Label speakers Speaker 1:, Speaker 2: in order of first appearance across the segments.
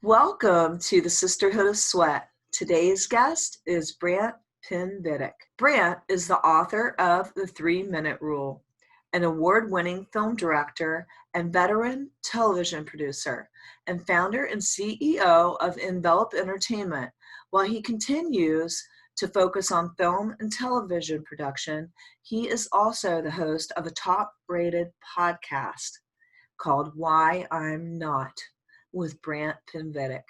Speaker 1: Welcome to the Sisterhood of Sweat. Today's guest is Brant Pinvidic. Brant is the author of The 3-Minute Rule, an award-winning film director and veteran television producer, and founder and CEO of INvelop Entertainment. While he continues to focus on film and television production, he is also the host of a top-rated podcast called Why I'm Not with Brant Pinvidic.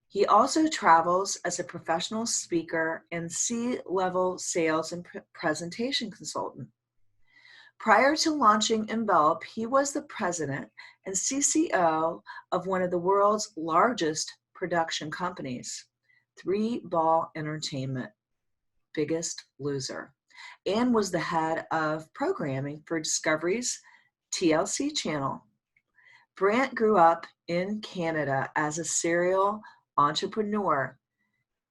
Speaker 1: He also travels as a professional speaker and C-level sales and presentation consultant. Prior to launching INvelop, he was the president and CCO of one of the world's largest production companies, Three Ball Entertainment, Biggest Loser, and was the head of programming for Discovery's TLC channel. Brant grew up in Canada as a serial entrepreneur.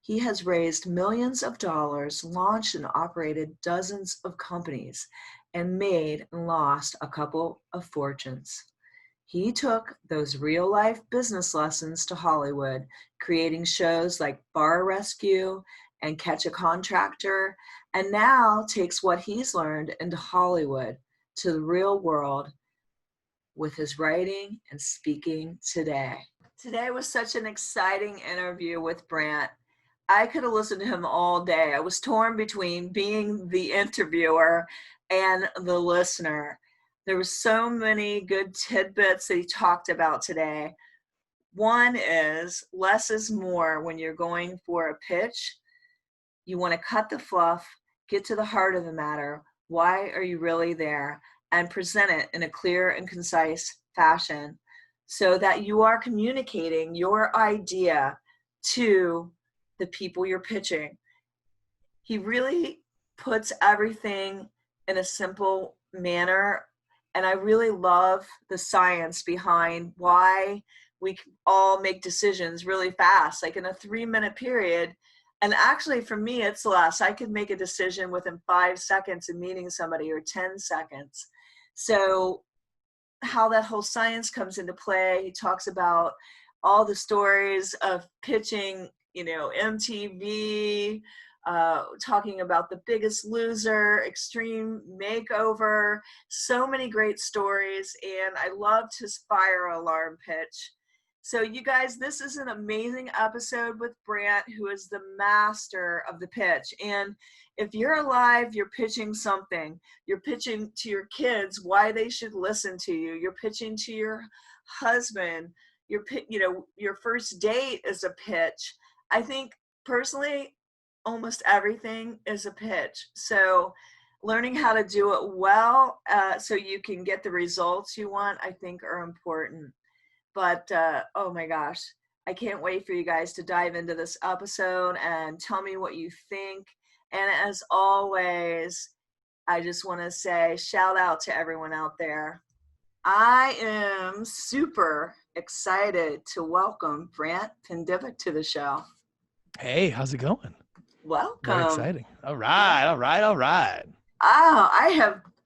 Speaker 1: He has raised millions of dollars, launched and operated dozens of companies, and made and lost a couple of fortunes. He took those real-life business lessons to Hollywood, creating shows like Bar Rescue and Catch a Contractor, and now takes what he's learned into Hollywood to the real world with his writing and speaking today. Today was such an exciting interview with Brant. I could have listened to him all day. I was torn between being the interviewer and the listener. There were so many good tidbits that he talked about today. One is less is more when you're going for a pitch. You want to cut the fluff, get to the heart of the matter. Why are you really there? And present it in a clear and concise fashion so that you are communicating your idea to the people you're pitching. He really puts everything in a simple manner, and I really love the science behind why we all make decisions really fast, like in a 3-minute period. And actually, for me, it's less. I could make a decision within 5 seconds of meeting somebody, or 10 seconds. So how that whole science comes into play, he talks about all the stories of pitching, MTV, talking about The Biggest Loser, Extreme Makeover, so many great stories, and I loved his fire alarm pitch. So you guys, this is an amazing episode with Brant, who is the master of the pitch. And if you're alive, you're pitching something. You're pitching to your kids why they should listen to you. You're pitching to your husband. Your first date is a pitch. I think personally, almost everything is a pitch. So learning how to do it well so you can get the results you want, I think are important. But oh my gosh, I can't wait for you guys to dive into this episode and tell me what you think. And as always, I just want to say shout out to everyone out there. I am super excited to welcome Brant Pindivic to the show.
Speaker 2: Hey, how's it going?
Speaker 1: Welcome.
Speaker 2: Very exciting. All right.
Speaker 1: Oh,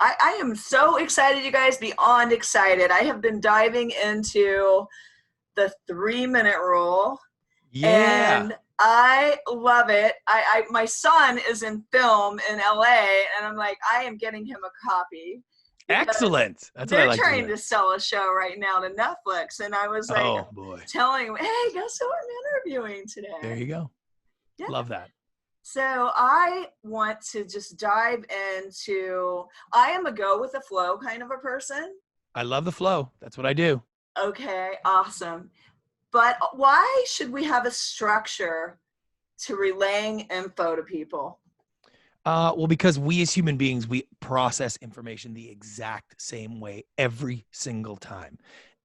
Speaker 1: I am so excited, you guys, beyond excited. I have been diving into the 3-minute rule.
Speaker 2: Yeah.
Speaker 1: And I love it. My son is in film in LA, and I'm like, I am getting him a copy.
Speaker 2: Excellent. That's what I like.
Speaker 1: They're trying to sell a show right now to Netflix, and I was like, telling him, hey, guess who I'm interviewing today?
Speaker 2: There you go. Yeah. Love that.
Speaker 1: So I want to just dive into, I am a go with the flow kind of a person.
Speaker 2: I love the flow. That's what I do.
Speaker 1: Okay, awesome. But why should we have a structure to relaying info to people?
Speaker 2: Well, because we as human beings, we process information the exact same way every single time.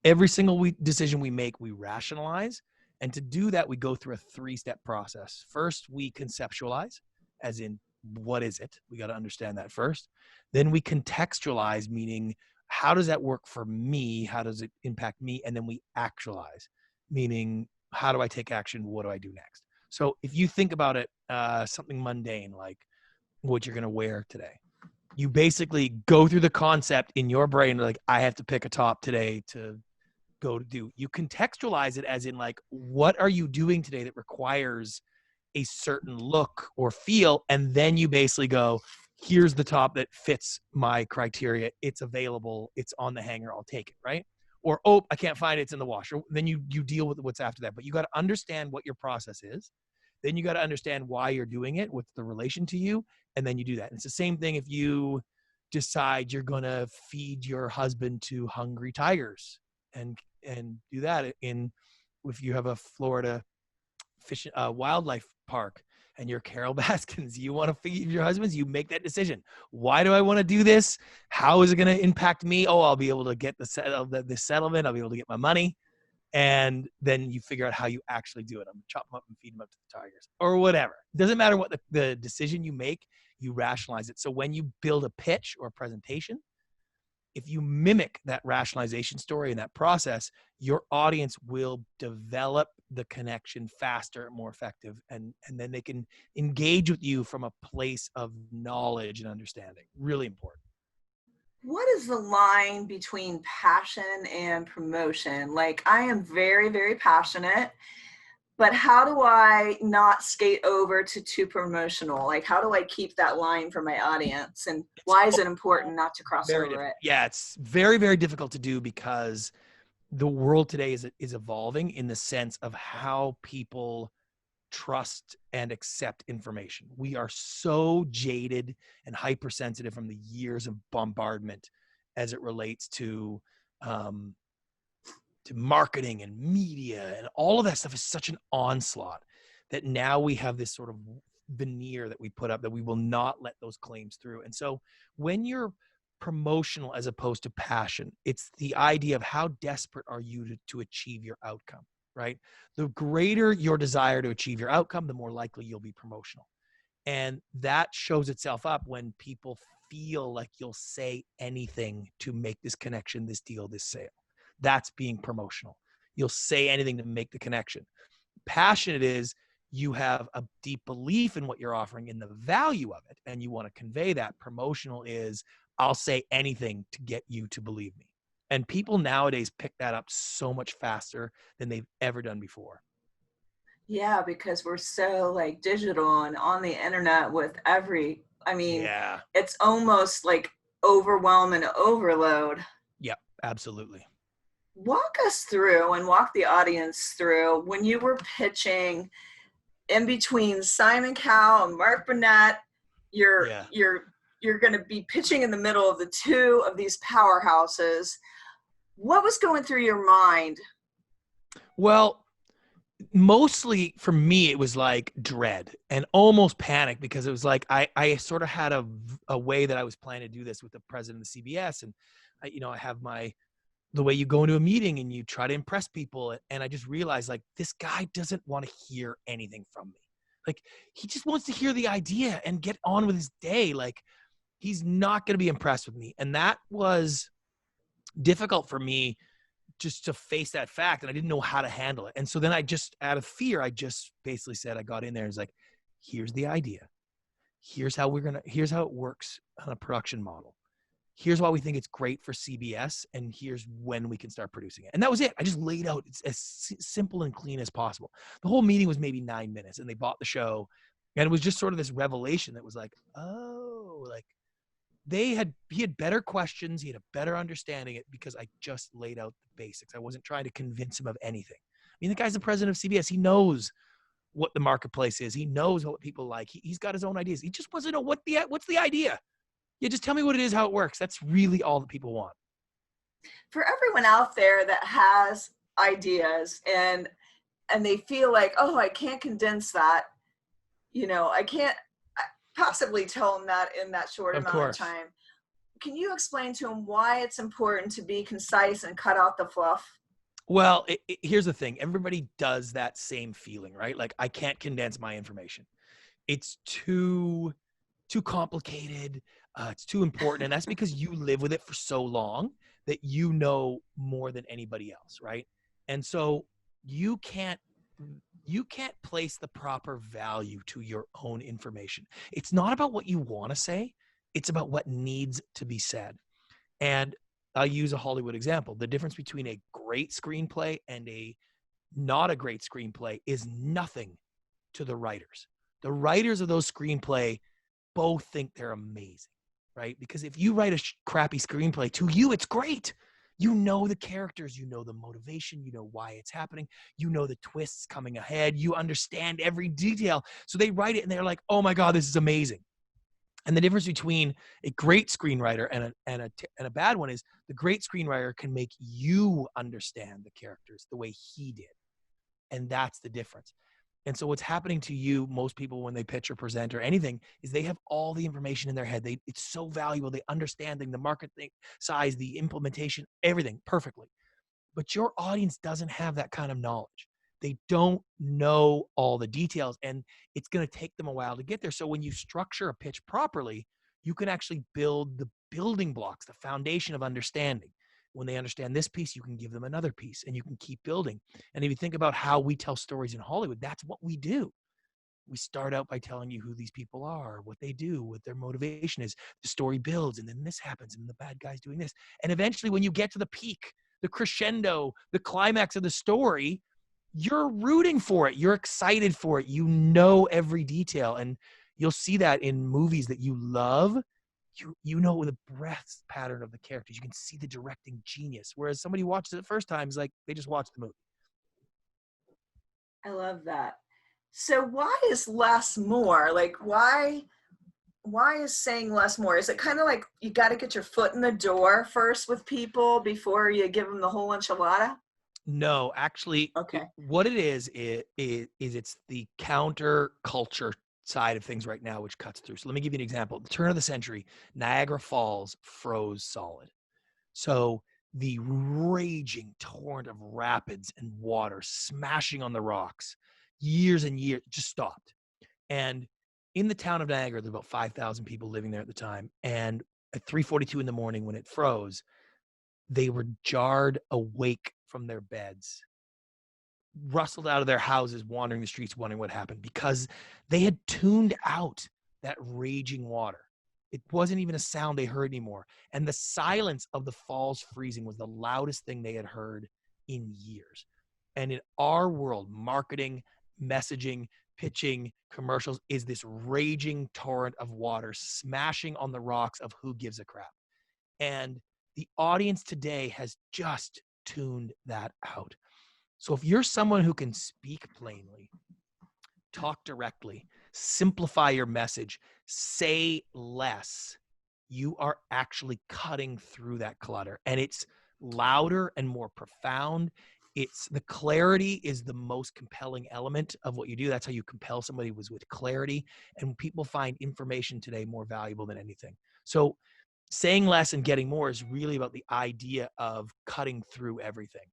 Speaker 2: Every single decision we make, we rationalize. And to do that, we go through a 3-step process. First, we conceptualize, as in, what is it? We got to understand that first. Then we contextualize, meaning, how does that work for me? How does it impact me? And then we actualize, meaning, how do I take action? What do I do next? So if you think about it, something mundane, like what you're going to wear today, you basically go through the concept in your brain, like, I have to pick a top today to go to do. You contextualize it as in like, what are you doing today that requires a certain look or feel? And then you basically go, here's the top that fits my criteria. It's available. It's on the hanger. I'll take it. Right. Or, oh, I can't find it. It's in the washer. Then you deal with what's after that. But you got to understand what your process is. Then you got to understand why you're doing it, what's the relation to you. And then you do that. And it's the same thing if you decide you're going to feed your husband to hungry tigers and do that if you have a Florida fish wildlife park and you're Carol Baskins, you want to feed your husbands, you make that decision. Why do I want to do this? How is it going to impact me? Oh, I'll be able to get the settlement. I'll be able to get my money. And then you figure out how you actually do it. I'm chop them up and feed them up to the tigers or whatever. It doesn't matter what the decision you make, you rationalize it. So when you build a pitch or a presentation, if you mimic that rationalization story and that process, your audience will develop the connection faster, more effective, and then they can engage with you from a place of knowledge and understanding. Really important.
Speaker 1: What is the line between passion and promotion? Like, I am very, very passionate, but how do I not skate over to too promotional? Like, how do I keep that line for my audience? And why is it important not to cross over it?
Speaker 2: Yeah, it's very, very difficult to do because the world today is evolving in the sense of how people trust and accept information. We are so jaded and hypersensitive from the years of bombardment as it relates to marketing and media, and all of that stuff is such an onslaught that now we have this sort of veneer that we put up that we will not let those claims through. And so when you're promotional as opposed to passion, it's the idea of how desperate are you to achieve your outcome, right? The greater your desire to achieve your outcome, the more likely you'll be promotional. And that shows itself up when people feel like you'll say anything to make this connection, this deal, this sale. That's being promotional. You'll say anything to make the connection. Passionate is you have a deep belief in what you're offering and the value of it, and you want to convey that. Promotional is I'll say anything to get you to believe me. And people nowadays pick that up so much faster than they've ever done before.
Speaker 1: Yeah, because we're so like digital and on the internet with
Speaker 2: Yeah.
Speaker 1: it's almost like overwhelm and overload.
Speaker 2: Yep, absolutely.
Speaker 1: Walk us through and walk the audience through when you were pitching in between Simon Cowell and Mark Burnett. You're going to be pitching in the middle of the two of these powerhouses. What was going through your mind?
Speaker 2: Well, mostly for me, it was like dread and almost panic, because it was like I sort of had a way that I was planning to do this with the president of CBS. And I have the way you go into a meeting and you try to impress people. And I just realized, like, this guy doesn't want to hear anything from me. Like, he just wants to hear the idea and get on with his day. Like, he's not going to be impressed with me. And that was difficult for me, just to face that fact. And I didn't know how to handle it. And so then out of fear, I just basically said, I got in there and was like, here's the idea. Here's how it works on a production model. Here's why we think it's great for CBS, and here's when we can start producing it. And that was it. I just laid out it's as simple and clean as possible. The whole meeting was maybe 9 minutes, and they bought the show. And it was just sort of this revelation that was like, oh, like he had better questions. He had a better understanding it because I just laid out the basics. I wasn't trying to convince him of anything. I mean, the guy's the president of CBS. He knows what the marketplace is. He knows what people like. He's got his own ideas. He just wants to know what's the idea. Yeah, just tell me what it is, how it works. That's really all that people want.
Speaker 1: For everyone out there that has ideas and they feel like, oh, I can't condense that, I can't possibly tell them that in that short amount of time. Can you explain to them why it's important to be concise and cut out the fluff?
Speaker 2: Well, here's the thing. Everybody does that same feeling, right? Like, I can't condense my information. It's too complicated. It's too important. And that's because you live with it for so long that you know more than anybody else, right? And so you can't place the proper value to your own information. It's not about what you want to say. It's about what needs to be said. And I'll use a Hollywood example. The difference between a great screenplay and a not a great screenplay is nothing to the writers. The writers of those screenplay both think they're amazing, right? Because if you write a crappy screenplay, to you, it's great. You know the characters, you know the motivation, you know why it's happening, you know the twists coming ahead, you understand every detail. So they write it and they're like, oh my God, this is amazing. And the difference between a great screenwriter and a bad one is the great screenwriter can make you understand the characters the way he did. And that's the difference. And so what's happening to you, most people when they pitch or present or anything, is they have all the information in their head. It's so valuable. They understand the market size, the implementation, everything perfectly. But your audience doesn't have that kind of knowledge. They don't know all the details, and it's going to take them a while to get there. So when you structure a pitch properly, you can actually build the building blocks, the foundation of understanding. When they understand this piece, you can give them another piece and you can keep building. And if you think about how we tell stories in Hollywood, that's what we do. We start out by telling you who these people are, what they do, what their motivation is. The story builds, and then this happens, and the bad guy's doing this. And eventually, when you get to the peak, the crescendo, the climax of the story, you're rooting for it. You're excited for it. You know every detail. And you'll see that in movies that you love. You know the breath pattern of the characters. You can see the directing genius. Whereas somebody who watches it the first time is like, they just watched the movie.
Speaker 1: I love that. So why is less more? Like why is saying less more? Is it kind of like you got to get your foot in the door first with people before you give them the whole enchilada?
Speaker 2: No, actually,
Speaker 1: Okay.
Speaker 2: what it is it's the counter culture side of things right now, which cuts through. So let me give you an example. At the turn of the century, Niagara Falls froze solid. So the raging torrent of rapids and water smashing on the rocks, years and years, just stopped. And in the town of Niagara, there's about 5,000 people living there at the time. And at 3:42 in the morning, when it froze, they were jarred awake from their beds, rustled out of their houses, wandering the streets, wondering what happened, because they had tuned out that raging water. It wasn't even a sound they heard anymore. And the silence of the falls freezing was the loudest thing they had heard in years. And in our world, marketing, messaging, pitching, commercials is this raging torrent of water smashing on the rocks of who gives a crap. And the audience today has just tuned that out. So if you're someone who can speak plainly, talk directly, simplify your message, say less, you are actually cutting through that clutter. And it's louder and more profound. It's the clarity is the most compelling element of what you do. That's how you compel somebody, was with clarity. And people find information today more valuable than anything. So saying less and getting more is really about the idea of cutting through everything.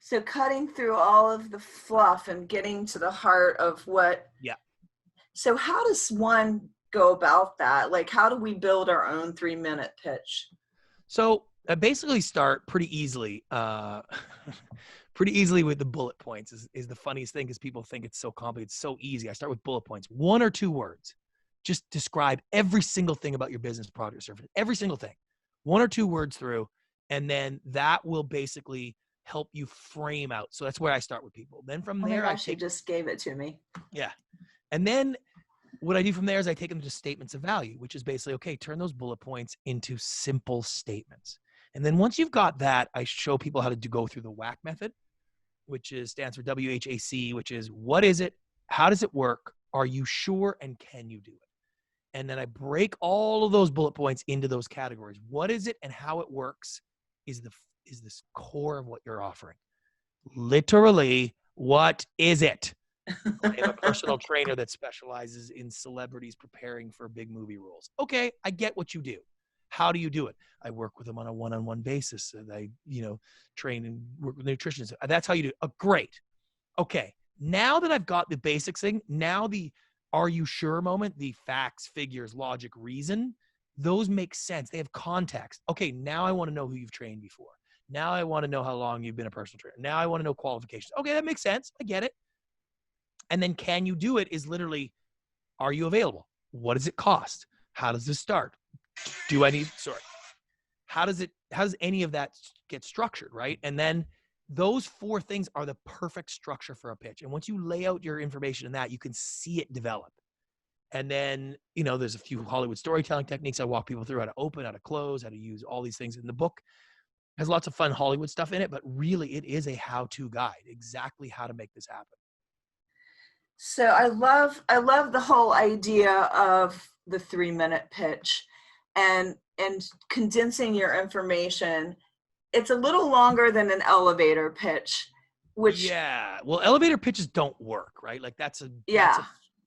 Speaker 1: So cutting through all of the fluff and getting to the heart of what.
Speaker 2: Yeah.
Speaker 1: So how does one go about that? Like, how do we build our own 3-minute pitch?
Speaker 2: So I basically start pretty easily. Pretty easily with the bullet points is the funniest thing, because people think it's so complicated. It's so easy. I start with bullet points, 1 or 2 words. Just describe every single thing about your business, product, or service, every single thing, 1 or 2 words through. And then that will basically help you frame out. So that's where I start with people. Then from there,
Speaker 1: my gosh, you just gave it to me.
Speaker 2: Yeah. And then what I do from there is I take them to statements of value, which is basically, okay, turn those bullet points into simple statements. And then once you've got that, I show people how to go through the WHAC method, which stands for WHAC, which is, what is it? How does it work? Are you sure? And can you do it? And then I break all of those bullet points into those categories. What is it and how it works is this core of what you're offering. Literally, what is it? I am a personal trainer that specializes in celebrities preparing for big movie roles. Okay, I get what you do. How do you do it? I work with them on a one-on-one basis. And I, train and work with nutritionists. That's how you do it. Oh, great. Okay, now that I've got the basics thing, now the are you sure moment, the facts, figures, logic, reason, those make sense. They have context. Okay, now I want to know who you've trained before. Now I want to know how long you've been a personal trainer. Now I want to know qualifications. Okay, that makes sense. I get it. And then can you do it is literally, are you available? What does it cost? How does this start? Do I need, sorry. how does any of that get structured, right? And then those 4 things are the perfect structure for a pitch. And once you lay out your information in that, you can see it develop. And then, there's a few Hollywood storytelling techniques I walk people through, how to open, how to close, how to use all these things. In the book has lots of fun Hollywood stuff in it, but really it is a how-to guide, exactly how to make this happen.
Speaker 1: So I love the whole idea of the 3-minute pitch and condensing your information. It's a little longer than an elevator pitch, which
Speaker 2: well, elevator pitches don't work, right? Like that's a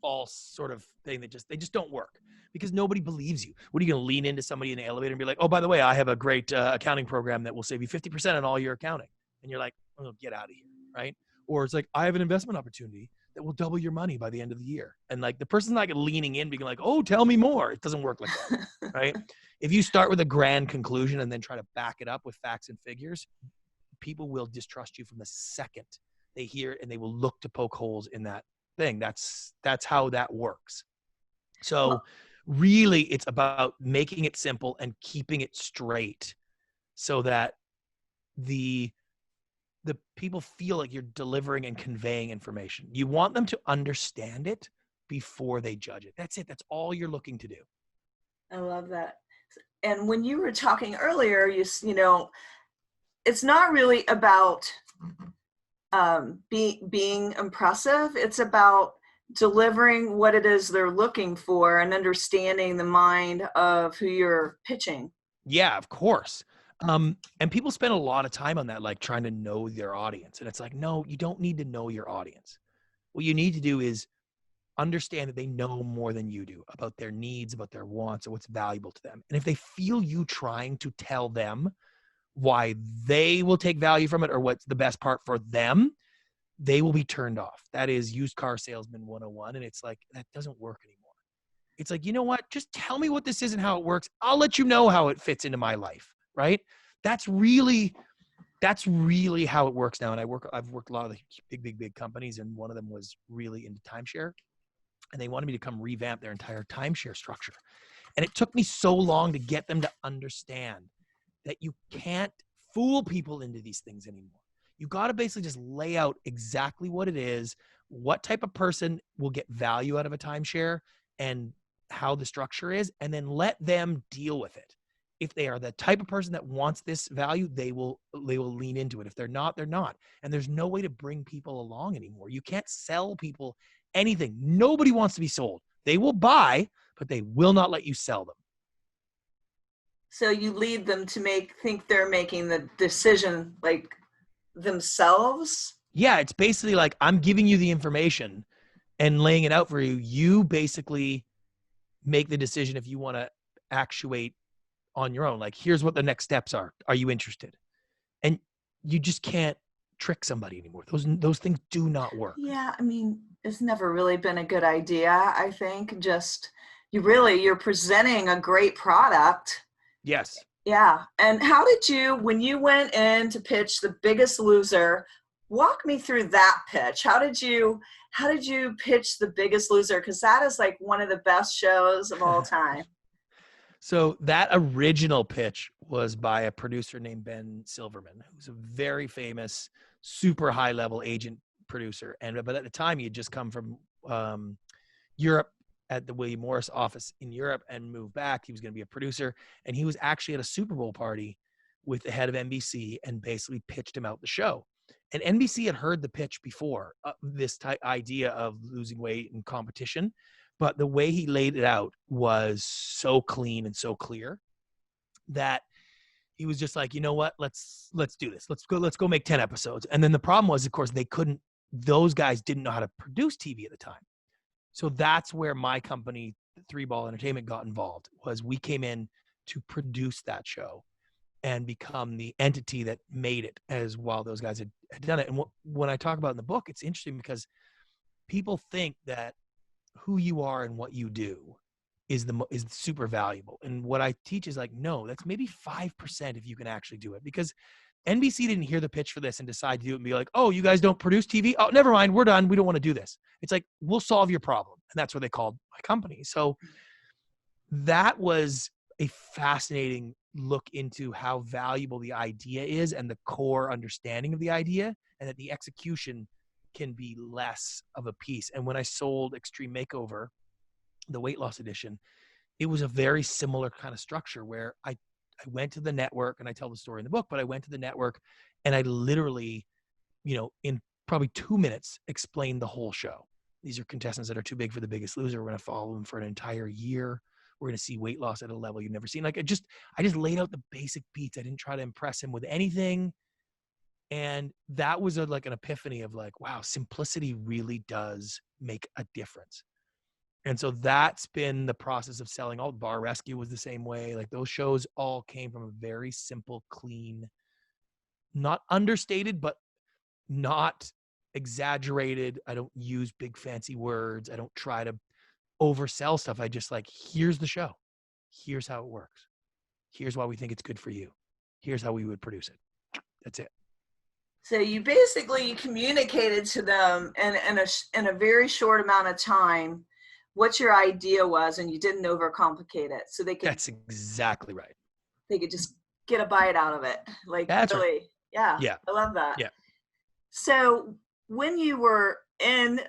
Speaker 2: false sort of thing that they just don't work because nobody believes you. What are you going to lean into somebody in the elevator and be like, oh, by the way, I have a great accounting program that will save you 50% on all your accounting. And you're like, oh, get out of here, right? Or it's like, I have an investment opportunity that will double your money by the end of the year. And like the person's not leaning in being like, oh, tell me more. It doesn't work like that, right? If you start with a grand conclusion and then try to back it up with facts and figures, people will distrust you from the second they hear and they will look to poke holes in that thing. That's how that works. So really it's about making it simple and keeping it straight so that the people feel like you're delivering and conveying information. You want them to understand it before they judge it. That's it. That's all you're looking to do.
Speaker 1: I love that. And when you were talking earlier, you know, it's not really about being impressive. It's about delivering what it is they're looking for and understanding the mind of who you're pitching.
Speaker 2: Yeah, of course. And people spend a lot of time on that, like trying to know their audience. And it's like, no, you don't need to know your audience. What you need to do is understand that they know more than you do about their needs, about their wants, or what's valuable to them. And if they feel you trying to tell them why they will take value from it or what's the best part for them, they will be turned off. That is used car salesman 101. And it's like, that doesn't work anymore. It's like, you know what? Just tell me what this is and how it works. I'll let you know how it fits into my life. Right? That's really how it works now. And I've worked a lot of the big companies, and one of them was really into timeshare, and they wanted me to come revamp their entire timeshare structure. And it took me so long to get them to understand that you can't fool people into these things anymore. You got to basically just lay out exactly what it is, what type of person will get value out of a timeshare, and how the structure is, and then let them deal with it. If they are the type of person that wants this value, they will lean into it. If they're not, they're not. And there's no way to bring people along anymore. You can't sell people anything. Nobody wants to be sold. They will buy, but they will not let you sell them.
Speaker 1: So you lead them to think they're making the decision like themselves?
Speaker 2: Yeah, it's basically like, I'm giving you the information and laying it out for you. You basically make the decision if you want to actuate on your own. Like, here's what the next steps are. Are you interested? And you just can't trick somebody anymore. Those things do not work.
Speaker 1: Yeah, I mean, it's never really been a good idea. I think just you're presenting a great product.
Speaker 2: Yes.
Speaker 1: Yeah. And how did you, when you went in to pitch The Biggest Loser, walk me through that pitch? How did you pitch The Biggest Loser? Because that is like one of the best shows of all time.
Speaker 2: So that original pitch was by a producer named Ben Silverman, who's a very famous, super high level agent producer. But at the time he had just come from Europe at the William Morris office in Europe and moved back. He was going to be a producer, and he was actually at a Super Bowl party with the head of NBC and basically pitched him out the show. And NBC had heard the pitch before, this idea of losing weight and competition. But the way he laid it out was so clean and so clear that he was just like, you know what, let's do this. Let's go make 10 episodes. And then the problem was, of course, those guys didn't know how to produce TV at the time. So that's where my company, 3 Ball Entertainment, got involved. Was we came in to produce that show and become the entity that made it, as while those guys had done it. And when I talk about in the book, it's interesting because people think that who you are and what you do is super valuable. And what I teach is like, no, that's maybe 5% if you can actually do it. Because NBC didn't hear the pitch for this and decide to do it and be like, oh, you guys don't produce TV? Oh, never mind. We're done. We don't want to do this. It's like, we'll solve your problem. And that's what they called my company. So that was a fascinating look into how valuable the idea is and the core understanding of the idea, and that the execution can be less of a piece. And when I sold Extreme Makeover, the weight loss edition, it was a very similar kind of structure where I went to the network, and I tell the story in the book, but I went to the network and I literally, in probably 2 minutes, explained the whole show. These are contestants that are too big for the Biggest Loser. We're going to follow them for an entire year. We're going to see weight loss at a level you've never seen. Like I just laid out the basic beats. I didn't try to impress him with anything. And that was like an epiphany of like, wow, simplicity really does make a difference. And so that's been the process of selling. All Bar Rescue was the same way. Like those shows all came from a very simple, clean, not understated, but not exaggerated. I don't use big fancy words. I don't try to oversell stuff. I just like, here's the show. Here's how it works. Here's why we think it's good for you. Here's how we would produce it. That's it.
Speaker 1: So you basically communicated to them in a very short amount of time what your idea was, and you didn't overcomplicate it. So
Speaker 2: That's exactly right.
Speaker 1: They could just get a bite out of it. Like
Speaker 2: That's
Speaker 1: really,
Speaker 2: right.
Speaker 1: yeah. I love that.
Speaker 2: Yeah.
Speaker 1: So when you were in,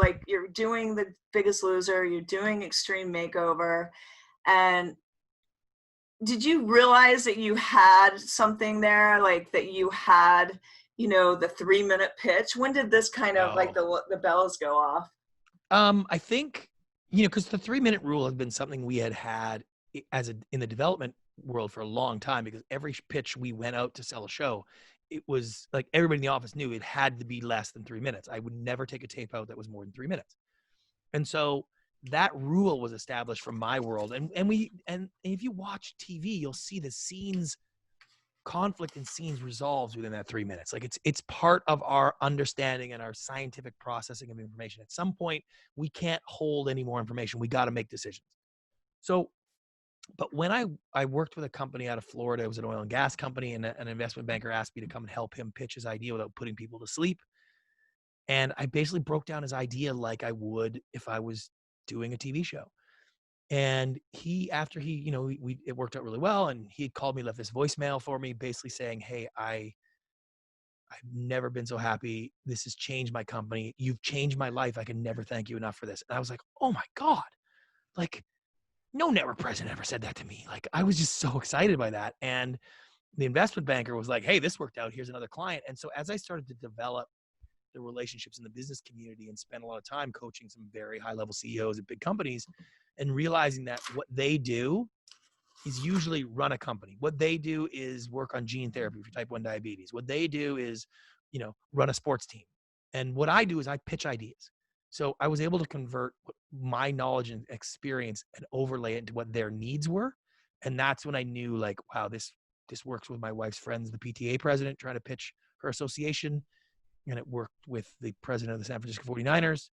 Speaker 1: like you're doing The Biggest Loser, you're doing Extreme Makeover, and did you realize that you had something there, like that you had, the 3-minute pitch? When did this kind of like the bells go off?
Speaker 2: I think, because the 3-minute rule has been something we had in the development world for a long time, because every pitch we went out to sell a show, it was like everybody in the office knew it had to be less than 3 minutes. I would never take a tape out that was more than 3 minutes. And so that rule was established from my world. And if you watch TV, you'll see the conflict in scenes resolves within that 3 minutes. Like it's part of our understanding and our scientific processing of information. At some point, we can't hold any more information. We got to make decisions. So, but when I worked with a company out of Florida, it was an oil and gas company, and an investment banker asked me to come and help him pitch his idea without putting people to sleep. And I basically broke down his idea like I would if I was doing a TV show. And after it worked out really well, and he had called me, left this voicemail for me, basically saying, "Hey, I've never been so happy. This has changed my company. You've changed my life. I can never thank you enough for this." And I was like, "Oh my God." Like, no network president ever said that to me. Like, I was just so excited by that. And the investment banker was like, "Hey, this worked out. Here's another client." And so as I started to develop the relationships in the business community and spend a lot of time coaching some very high level CEOs at big companies, and realizing that what they do is usually run a company. What they do is work on gene therapy for type 1 diabetes. What they do is, run a sports team. And what I do is I pitch ideas. So I was able to convert my knowledge and experience and overlay it into what their needs were. And that's when I knew, like, wow, this works with my wife's friends, the PTA president, trying to pitch her association. And it worked with the president of the San Francisco 49ers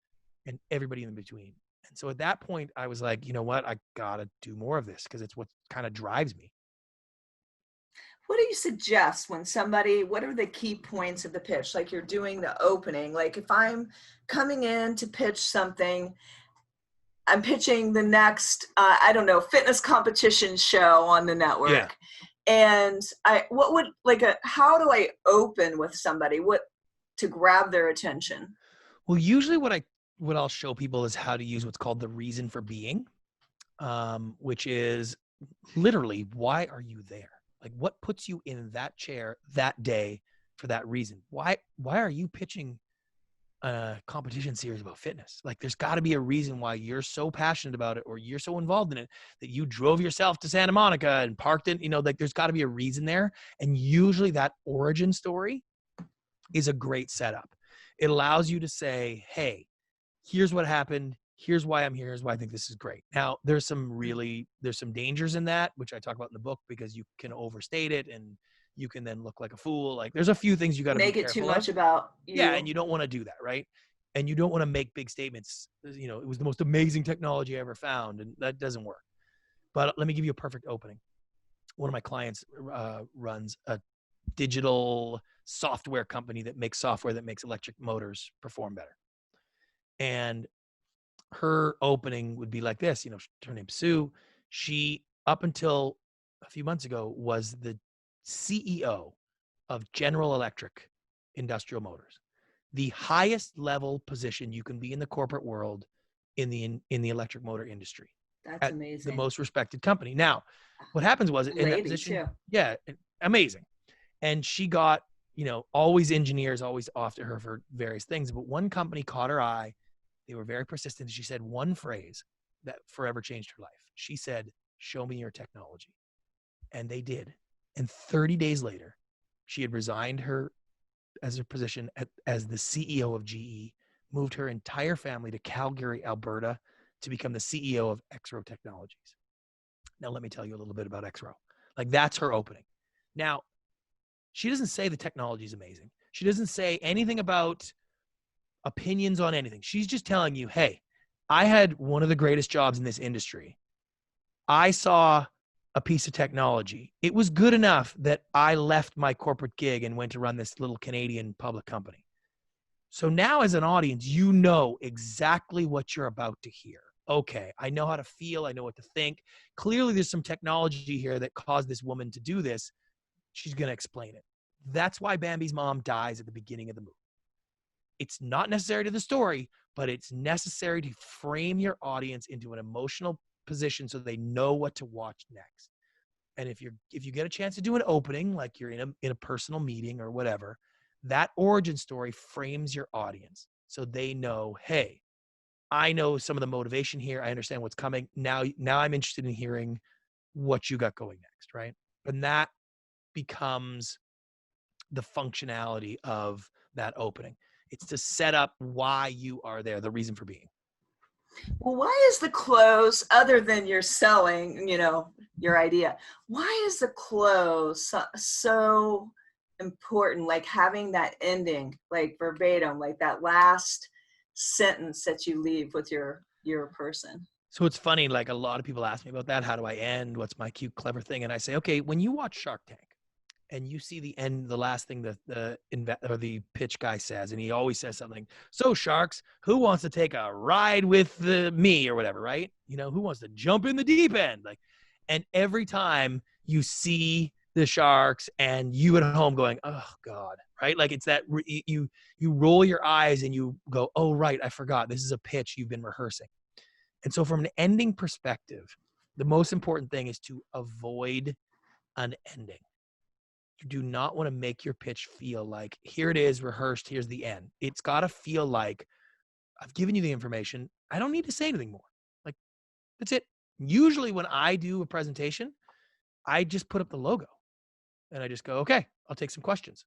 Speaker 2: and everybody in between. And so at that point, I was like, you know what? I got to do more of this, because it's what kind of drives me.
Speaker 1: What do you suggest when what are the key points of the pitch? Like you're doing the opening, like if I'm coming in to pitch something, I'm pitching the next, I don't know, fitness competition show on the network.
Speaker 2: Yeah.
Speaker 1: And how do I open with somebody? What to grab their attention?
Speaker 2: Well, usually what I'll show people is how to use what's called the reason for being, which is literally, why are you there? Like, what puts you in that chair that day for that reason? Why are you pitching a competition series about fitness? Like, there's got to be a reason why you're so passionate about it, or you're so involved in it that you drove yourself to Santa Monica and parked in, like there's got to be a reason there. And usually that origin story is a great setup. It allows you to say, hey, here's what happened. Here's why I'm here. Here's why I think this is great. Now, there's some dangers in that, which I talk about in the book, because you can overstate it and you can then look like a fool. Like, there's a few things you got to
Speaker 1: make it too much about you.
Speaker 2: Yeah, and you don't want to do that, right? And you don't want to make big statements. It was the most amazing technology I ever found, and that doesn't work. But let me give you a perfect opening. One of my clients runs a digital software company that makes software that makes electric motors perform better. And her opening would be like this, her name's Sue. She, up until a few months ago was the CEO of General Electric Industrial Motors, the highest level position you can be in the corporate world in the electric motor industry
Speaker 1: That's
Speaker 2: at the
Speaker 1: amazing.
Speaker 2: most respected company. Now, what happens was in that
Speaker 1: Lady
Speaker 2: position,
Speaker 1: too.
Speaker 2: yeah, amazing. And she got, always engineers always after her for various things. But one company caught her eye. They were very persistent. She said one phrase that forever changed her life. She said, "Show me your technology." And they did. And 30 days later, she had resigned her position as the CEO of GE, moved her entire family to Calgary, Alberta, to become the CEO of XRO Technologies. Now, let me tell you a little bit about XRO. Like, that's her opening. Now, she doesn't say the technology is amazing. She doesn't say anything about opinions on anything. She's just telling you, hey, I had one of the greatest jobs in this industry. I saw a piece of technology. It was good enough that I left my corporate gig and went to run this little Canadian public company. So now as an audience, you know exactly what you're about to hear. Okay, I know how to feel. I know what to think. Clearly, there's some technology here that caused this woman to do this. She's going to explain it. That's why Bambi's mom dies at the beginning of the movie. It's not necessary to the story, but it's necessary to frame your audience into an emotional position so they know what to watch next. And if you get a chance to do an opening, like you're in a personal meeting or whatever, that origin story frames your audience so they know, hey, I know some of the motivation here. I understand what's coming. Now I'm interested in hearing what you got going next, right? And that becomes the functionality of that opening. It's to set up why you are there, the reason for being.
Speaker 1: Well, why is the close, other than you're selling, your idea, why is the close so important? Like having that ending, like verbatim, like that last sentence that you leave with your person.
Speaker 2: So it's funny, like a lot of people ask me about that. How do I end? What's my cute, clever thing? And I say, okay, when you watch Shark Tank and you see the end, the last thing that the pitch guy says, and he always says something. So sharks, who wants to take a ride with me or whatever, right? Who wants to jump in the deep end? Like, and every time you see the sharks and you at home going, oh God, right? Like it's that you roll your eyes and you go, oh, right. I forgot. This is a pitch you've been rehearsing. And so from an ending perspective, the most important thing is to avoid an ending. You do not want to make your pitch feel like, here it is, rehearsed, here's the end. It's got to feel like, I've given you the information. I don't need to say anything more. Like, that's it. Usually when I do a presentation, I just put up the logo and I just go, okay, I'll take some questions.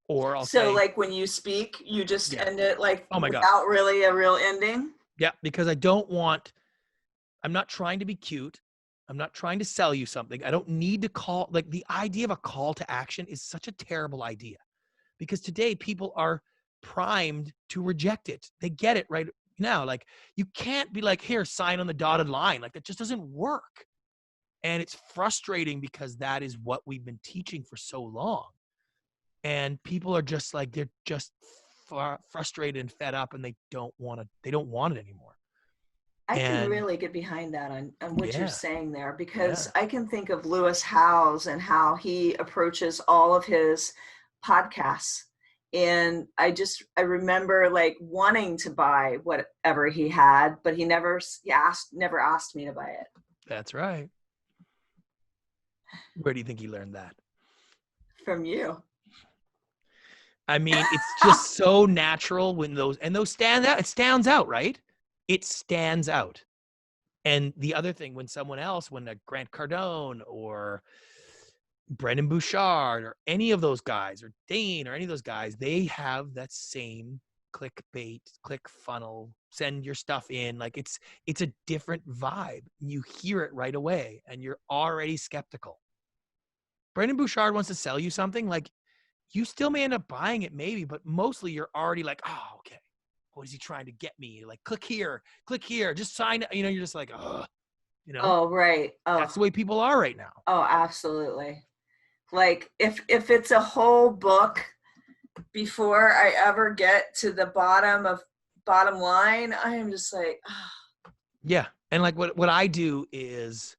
Speaker 2: Or I'll say,
Speaker 1: like when you speak, you just end it like
Speaker 2: oh my God,
Speaker 1: without really a real ending.
Speaker 2: Yeah, because I'm not trying to be cute. I'm not trying to sell you something. I don't need to call, like the idea of a call to action is such a terrible idea because today people are primed to reject it. They get it right now. Like you can't be like, here, sign on the dotted line. Like that just doesn't work. And it's frustrating because that is what we've been teaching for so long. And people are just like, they're just frustrated and fed up and they don't want it anymore.
Speaker 1: I can really get behind that on what you're saying there, because
Speaker 2: Yeah.
Speaker 1: I can think of Lewis Howes and how he approaches all of his podcasts. And I remember like wanting to buy whatever he had, but he never asked me to buy it.
Speaker 2: That's right. Where do you think he learned that?
Speaker 1: From you.
Speaker 2: I mean, it's just so natural when those stand out. It stands out, right? It stands out. And the other thing, when a Grant Cardone or Brendan Bouchard or any of those guys, or Dane or any of those guys, they have that same clickbait, click funnel, send your stuff in. Like it's a different vibe. You hear it right away and you're already skeptical. Brendan Bouchard wants to sell you something, like you still may end up buying it maybe, but mostly you're already like, oh, okay. What is he trying to get me? Like, click here, just sign it. You're just like, ugh,
Speaker 1: Oh, right. Oh,
Speaker 2: that's the way people are right now.
Speaker 1: Oh, absolutely. Like if it's a whole book before I ever get to the bottom line, I am just like,
Speaker 2: Yeah. And like what I do is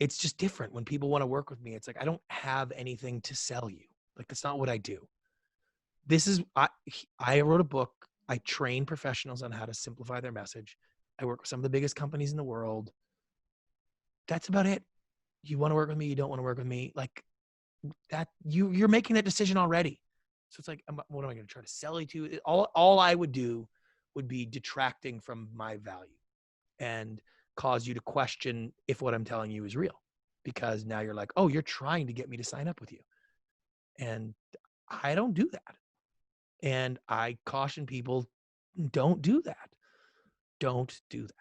Speaker 2: it's just different when people want to work with me. It's like, I don't have anything to sell you. Like, that's not what I do. I wrote a book. I train professionals on how to simplify their message. I work with some of the biggest companies in the world. That's about it. You want to work with me, you don't want to work with me. Like that, you're making that decision already. So it's like, what am I going to try to sell you to? All I would do would be detracting from my value and cause you to question if what I'm telling you is real. Because now you're like, oh, you're trying to get me to sign up with you. And I don't do that. And I caution people, don't do that. Don't do that.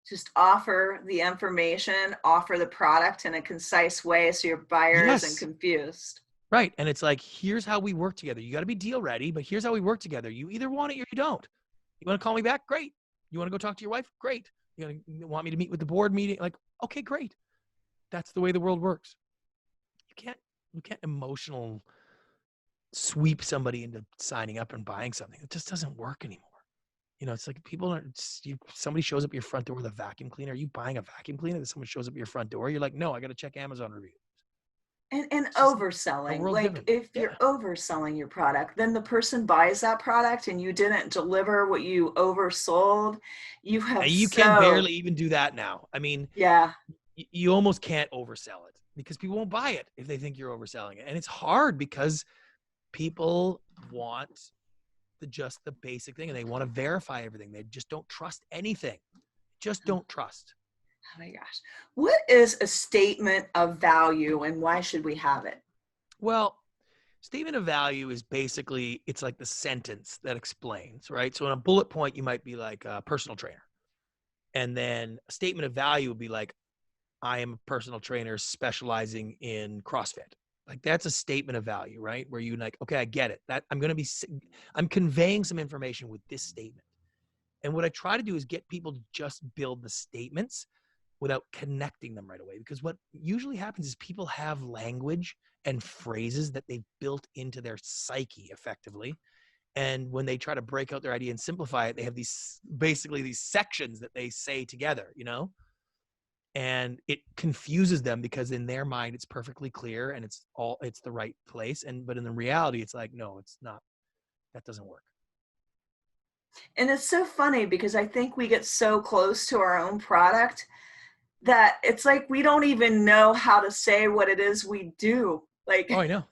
Speaker 1: Just offer the information, offer the product in a concise way so your buyer isn't
Speaker 2: Yes.
Speaker 1: confused.
Speaker 2: Right. And it's like, here's how we work together. You got to be deal ready, but here's how we work together. You either want it or you don't. You want to call me back? Great. You want to go talk to your wife? Great. You want me to meet with the board meeting? Like, okay, great. That's the way the world works. You can't emotional sweep somebody into signing up and buying something. It just doesn't work anymore. You know, it's like somebody shows up at your front door with a vacuum cleaner. Are you buying a vacuum cleaner that someone shows up at your front door? You're like, no, I got to check Amazon reviews.
Speaker 1: And
Speaker 2: Our
Speaker 1: overselling,
Speaker 2: world's
Speaker 1: like
Speaker 2: different.
Speaker 1: if
Speaker 2: Yeah.
Speaker 1: you're overselling your product, then the person buys that product and you didn't deliver what you oversold, you have
Speaker 2: You can barely even do that now. I mean,
Speaker 1: yeah.
Speaker 2: You almost can't oversell it because people won't buy it if they think you're overselling it. And it's hard because people want just the basic thing and they want to verify everything. They just don't trust anything. Just don't trust.
Speaker 1: Oh my gosh. What is a statement of value and why should we have it?
Speaker 2: Well, statement of value is basically, it's like the sentence that explains, right? So in a bullet point, you might be like a personal trainer. And then a statement of value would be like, I am a personal trainer specializing in CrossFit. Like that's a statement of value, right? Where you like, okay, I get it. That I'm conveying some information with this statement. And what I try to do is get people to just build the statements without connecting them right away. Because what usually happens is people have language and phrases that they've built into their psyche effectively. And when they try to break out their idea and simplify it, they have basically these sections that they say together, you know? And it confuses them because in their mind it's perfectly clear and it's the right place, but in the reality it's like, no, it's not. That doesn't work.
Speaker 1: And it's so funny because I think we get so close to our own product that it's like we don't even know how to say what it is we do. Like,
Speaker 2: Oh, I know.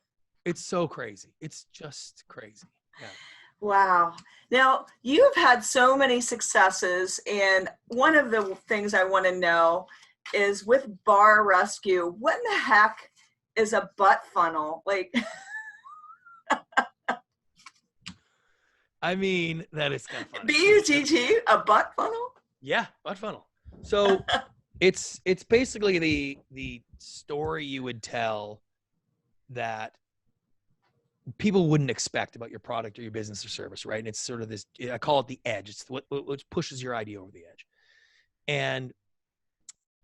Speaker 2: It's so crazy. It's just crazy. Yeah.
Speaker 1: wow. Now, you've had so many successes, and one of the things I want to know is with Bar Rescue, what in the heck is a butt funnel? Like,
Speaker 2: I mean, that is kind of funny.
Speaker 1: BUTT, a butt funnel?
Speaker 2: Yeah, butt funnel. So it's basically the story you would tell that people wouldn't expect about your product or your business or service, right? And it's sort of this, I call it the edge. It's what pushes your idea over the edge. And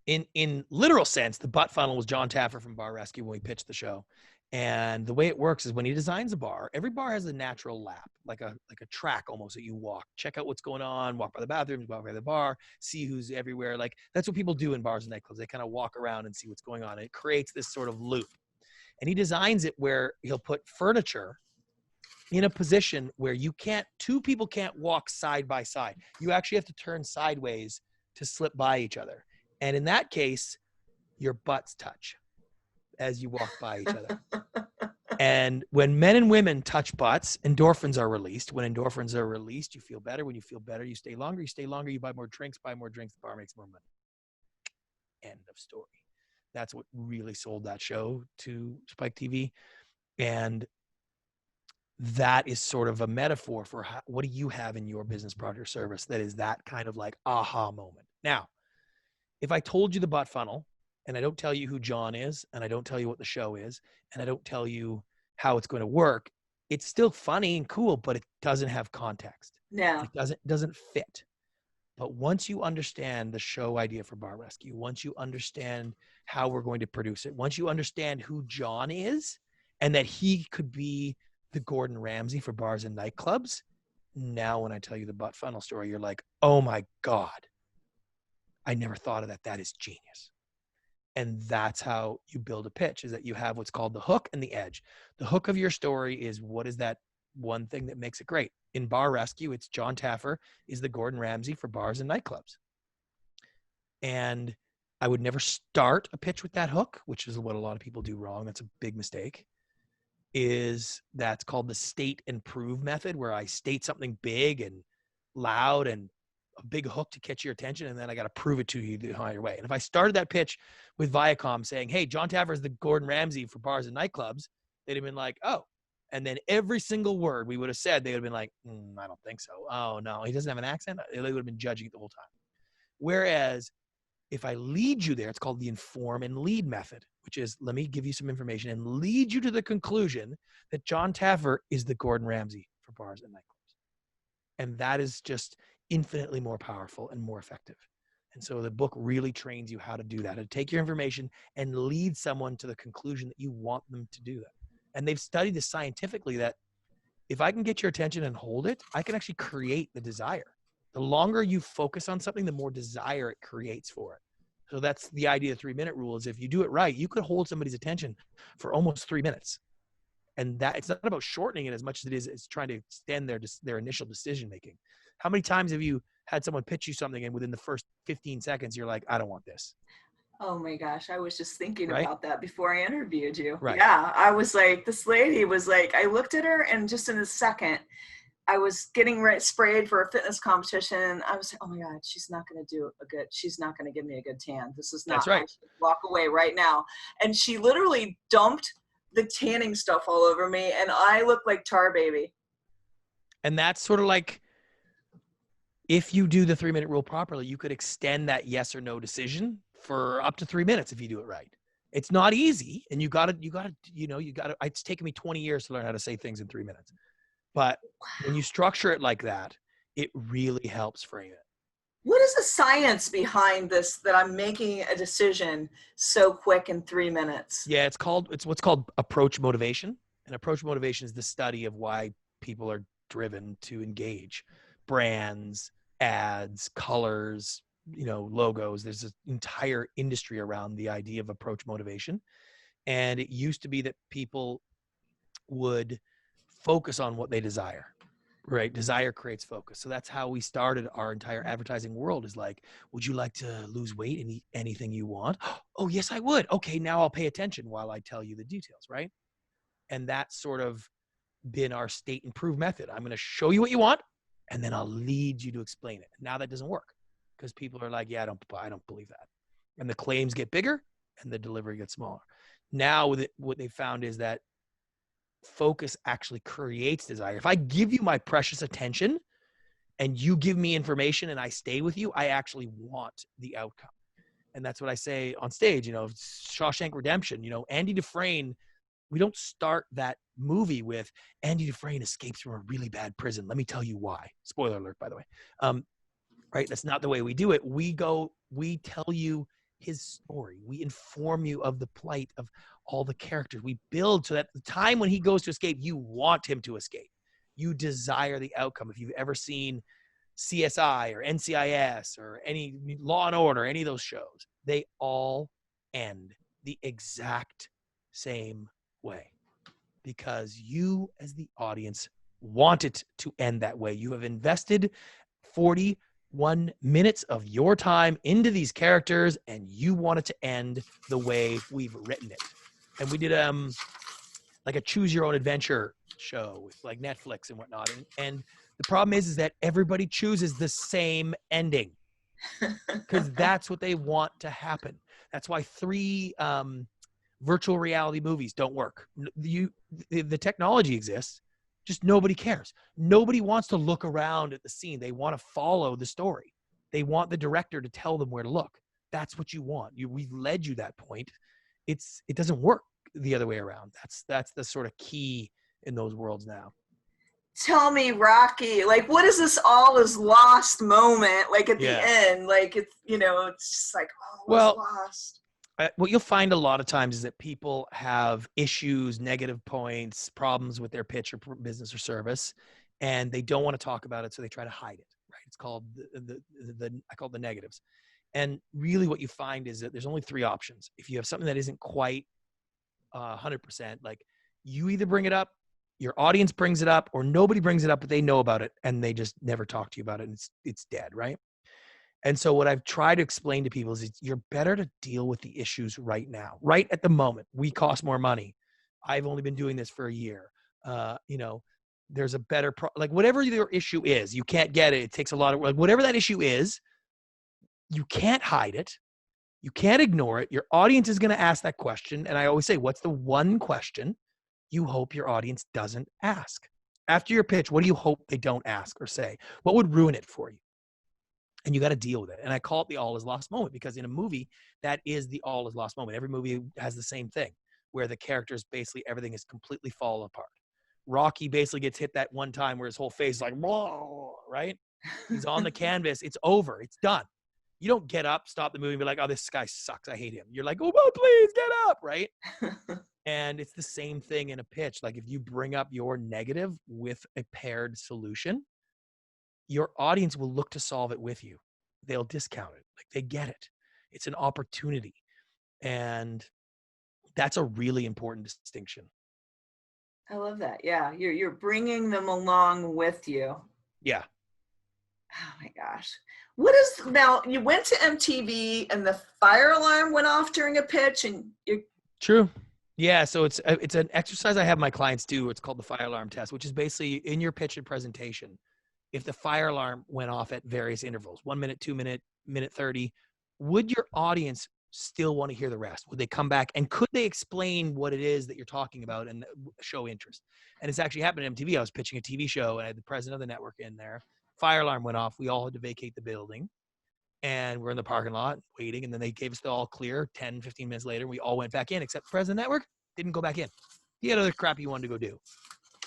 Speaker 2: in literal sense, the butt funnel was John Taffer from Bar Rescue when we pitched the show. And the way it works is when he designs a bar, every bar has a natural lap, like a track almost that you walk, check out what's going on, walk by the bathrooms, walk by the bar, see who's everywhere. Like that's what people do in bars and nightclubs. They kind of walk around and see what's going on. And it creates this sort of loop. And he designs it where he'll put furniture in a position where two people can't walk side by side. You actually have to turn sideways to slip by each other. And in that case, your butts touch as you walk by each other. And when men and women touch butts, endorphins are released. When endorphins are released, you feel better. When you feel better, you stay longer. You stay longer, you buy more drinks, the bar makes more money. End of story. That's what really sold that show to Spike TV. And that is sort of a metaphor for what do you have in your business, product, or service that is that kind of like aha moment. Now, if I told you the butt funnel and I don't tell you who John is and I don't tell you what the show is and I don't tell you how it's going to work, it's still funny and cool, but it doesn't have context.
Speaker 1: No.
Speaker 2: It doesn't fit. But once you understand the show idea for Bar Rescue, once you understand how we're going to produce it, once you understand who John is and that he could be the Gordon Ramsay for bars and nightclubs, now when I tell you the butt funnel story, you're like, oh my God, I never thought of that. That is genius. And that's how you build a pitch, is that you have what's called the hook and the edge. The hook of your story is, what is that one thing that makes it great? In Bar Rescue, it's John Taffer is the Gordon Ramsay for bars and nightclubs. And I would never start a pitch with that hook, which is what a lot of people do wrong. That's a big mistake. That's called the state and prove method, where I state something big and loud and a big hook to catch your attention, and then I got to prove it to you the entire way. And if I started that pitch with Viacom saying, hey, John Taffer is the Gordon Ramsay for bars and nightclubs, they'd have been like, oh. And then every single word we would have said, they would have been like, I don't think so. Oh, no, he doesn't have an accent. They would have been judging it the whole time. Whereas if I lead you there, it's called the inform and lead method, which is, let me give you some information and lead you to the conclusion that John Taffer is the Gordon Ramsay for bars and nightclubs. And that is just infinitely more powerful and more effective. And so the book really trains you how to do that, to take your information and lead someone to the conclusion that you want them to do that. And they've studied this scientifically, that if I can get your attention and hold it, I can actually create the desire. The longer you focus on something, the more desire it creates for it. So that's the idea of the 3-minute rule, is if you do it right, you could hold somebody's attention for almost 3 minutes. And that it's not about shortening it as much as it is it's trying to extend their initial decision making. How many times have you had someone pitch you something and within the first 15 seconds, you're like, I don't want this?
Speaker 1: Oh my gosh, I was just thinking
Speaker 2: Right?
Speaker 1: about that before I interviewed you.
Speaker 2: Right.
Speaker 1: Yeah, I was like, this lady was like, I looked at her and just in a second, I was getting sprayed for a fitness competition. I was like, oh my God, she's not going to she's not going to give me a good tan. This is not,
Speaker 2: That's right.
Speaker 1: I should walk away right now. And she literally dumped the tanning stuff all over me and I looked like Tar Baby.
Speaker 2: And that's sort of like, if you do the 3-minute rule properly, you could extend that yes or no decision for up to 3 minutes if you do it right. It's not easy, and it's taken me 20 years to learn how to say things in 3 minutes. But when you structure it like that, it really helps frame it.
Speaker 1: What is the science behind this, that I'm making a decision so quick in 3 minutes?
Speaker 2: Yeah, it's what's called approach motivation. And approach motivation is the study of why people are driven to engage. Brands, ads, colors, logos. There's an entire industry around the idea of approach motivation. And it used to be that people would focus on what they desire, right? Desire creates focus. So that's how we started our entire advertising world, is like, would you like to lose weight and eat anything you want? Oh, yes, I would. Okay, now I'll pay attention while I tell you the details, right? And that's sort of been our state and prove method. I'm going to show you what you want, and then I'll lead you to explain it. Now that doesn't work, because people are like, yeah, I don't believe that. And the claims get bigger and the delivery gets smaller. Now what they found is that focus actually creates desire. If I give you my precious attention and you give me information and I stay with you, I actually want the outcome. And that's what I say on stage, Shawshank Redemption, Andy Dufresne. We don't start that movie with Andy Dufresne escapes from a really bad prison. Let me tell you why. Spoiler alert, by the way. Right? That's not the way we do it. We tell you his story. We inform you of the plight of all the characters. We build so that the time when he goes to escape, you want him to escape. You desire the outcome. If you've ever seen CSI or NCIS or any Law and Order, any of those shows, they all end the exact same way, because you as the audience want it to end that way. You have invested 41 minutes of your time into these characters and you want it to end the way we've written it. And we did like a choose your own adventure show with like Netflix and whatnot. And the problem is that everybody chooses the same ending because that's what they want to happen. That's why 3 virtual reality movies don't work. The technology exists, just nobody cares. Nobody wants to look around at the scene. They want to follow the story. They want the director to tell them where to look. That's what you want. We've led you that point. It doesn't work the other way around. That's the sort of key in those worlds now.
Speaker 1: Tell me, Rocky, like, what is this all is lost moment? Like at the end, like it's just like, oh, it's lost.
Speaker 2: What you'll find a lot of times is that people have issues, negative points, problems with their pitch or business or service, and they don't want to talk about it, so they try to hide it. Right? It's called I call it the negatives. And really what you find is that there's only 3 options. If you have something that isn't quite 100%, like you either bring it up, your audience brings it up, or nobody brings it up, but they know about it and they just never talk to you about it, and it's dead, right? And so what I've tried to explain to people is you're better to deal with the issues right now, right at the moment. We cost more money. I've only been doing this for a year. You know, there's a better, like whatever your issue is, you can't get it. It takes a lot of, like whatever that issue is, you can't hide it. You can't ignore it. Your audience is going to ask that question. And I always say, what's the one question you hope your audience doesn't ask? After your pitch, what do you hope they don't ask or say? What would ruin it for you? And you got to deal with it. And I call it the all is lost moment, because in a movie, that is the all is lost moment. Every movie has the same thing, where the characters, basically everything is completely fall apart. Rocky basically gets hit that one time where his whole face is like, whoa, right? He's on the canvas. It's over. It's done. You don't get up, stop the movie, and be like, oh, this guy sucks. I hate him. You're like, oh, well, please get up, right? And it's the same thing in a pitch. Like if you bring up your negative with a paired solution, your audience will look to solve it with you. They'll discount it. Like they get it. It's an opportunity. And that's a really important distinction.
Speaker 1: I love that. Yeah. You're bringing them along with you.
Speaker 2: Yeah.
Speaker 1: Oh my gosh. What is, now you went to MTV and the fire alarm went off during a pitch and you.
Speaker 2: True. Yeah. So it's an exercise I have my clients do. It's called the fire alarm test, which is basically in your pitch and presentation. If the fire alarm went off at various intervals, 1 minute, 2 minute, minute 30, would your audience still want to hear the rest? Would they come back, and could they explain what it is that you're talking about and show interest? And it's actually happened at MTV. I was pitching a TV show and I had the president of the network in there. Fire alarm went off. We all had to vacate the building, and we're in the parking lot waiting. And then they gave us the all clear 10, 15 minutes later. We all went back in, except the president of the network didn't go back in. He had other crap he wanted to go do.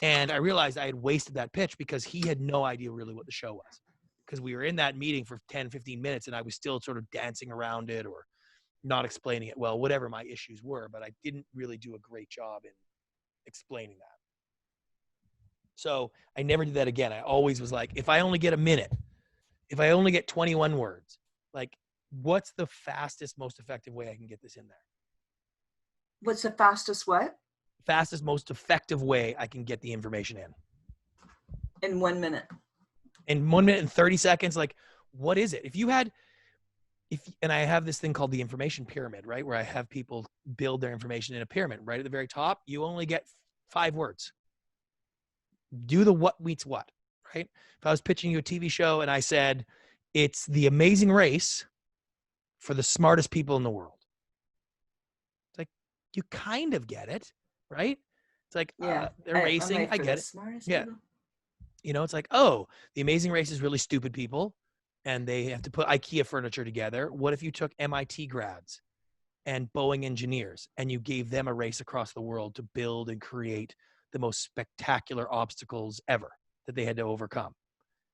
Speaker 2: And I realized I had wasted that pitch because he had no idea really what the show was, because we were in that meeting for 10, 15 minutes and I was still sort of dancing around it or not explaining it well, whatever my issues were, but I didn't really do a great job in explaining that. So I never did that again. I always was like, if I only get a minute, if I only get 21 words, like what's the fastest, most effective way I can get this in there?
Speaker 1: What's the fastest what?
Speaker 2: Fastest, most effective way I can get the information in
Speaker 1: 1 minute.
Speaker 2: In 1 minute and 30 seconds. Like, what is it? And I have this thing called the information pyramid, right? Where I have people build their information in a pyramid. Right at the very top, you only get 5 words. Do the what meets what, right? If I was pitching you a TV show and I said, it's the amazing race for the smartest people in the world. It's like, you kind of get it. Right? It's like, they're racing. I get it. Yeah. People. You know, it's like, oh, the amazing race is really stupid people and they have to put IKEA furniture together. What if you took MIT grads and Boeing engineers and you gave them a race across the world to build and create the most spectacular obstacles ever that they had to overcome?